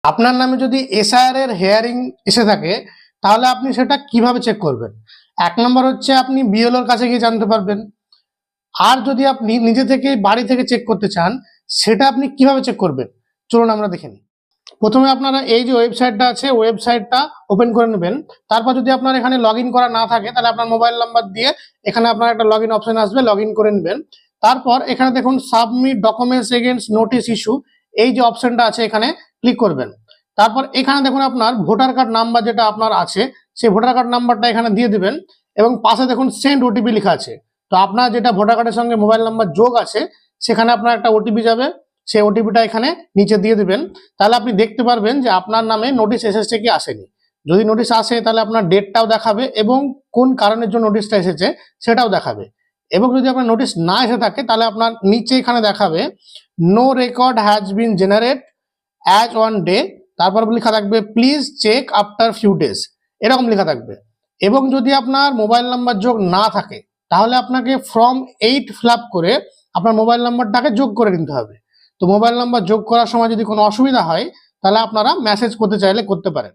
আপনার নামে যদি এসআইআর এর হিয়ারিং এসে থাকে তাহলে আপনি সেটা কিভাবে চেক করবেন? ১ নম্বর হচ্ছে আপনি বিএলওর কাছে গিয়ে জানতে পারবেন। আর যদি আপনি নিজে থেকে বাড়ি থেকে চেক করতে চান সেটা আপনি কিভাবে চেক করবেন? চলুন আমরা দেখে নিই। প্রথমে আপনারা এই যে ওয়েবসাইটটা আছে ওয়েবসাইটটা ওপেন করে নেবেন। তারপর যদি আপনার এখানে লগইন করা না থাকে তাহলে আপনার মোবাইল নাম্বার দিয়ে এখানে আপনার একটা লগইন অপশন আসবে, লগইন করে নেবেন। তারপর এখানে দেখুন submit documents against notice issue, এই যে অপশনটা আছে এখানে ক্লিক করবেন। তারপর এখানে দেখুন আপনার ভোটার কার্ড নাম্বার যেটা আপনার আছে সেই ভোটার কার্ড নাম্বারটা এখানে দিয়ে দিবেন এবং পাশে দেখুন সেন্ড ওটিপি লেখা আছে। তো আপনার যেটা ভোটার কার্ডের সঙ্গে মোবাইল নাম্বার যোগ আছে সেখানে আপনার একটা ওটিপি যাবে, সেই ওটিপিটা এখানে নিচে দিয়ে দিবেন। তাহলে আপনি দেখতে পারবেন যে আপনার নামে নোটিশ এসেছে কি আসেনি। যদি নোটিশ আসে তাহলে আপনার ডেটটাও দেখাবে এবং কোন কারণের জন্য নোটিশটা এসেছে সেটাও দেখাবে। এবং যদি আপনার নোটিশ না এসে থাকে তাহলে আপনার নিচে এখানে দেখাবে no record has been generated as on day, তারপর লেখা থাকবে please check after few days, এরকম লেখা থাকবে। এবং যদি আপনার মোবাইল নাম্বার যোগ না থাকে তাহলে আপনাকে ফর্ম 8 ফিল আপ করে আপনার মোবাইল নাম্বারটাকে যোগ করে নিতে হবে। তো মোবাইল নাম্বার যোগ করার সময় যদি কোনো অসুবিধা হয় তাহলে আপনারা মেসেজ করতে চাইলে করতে পারেন।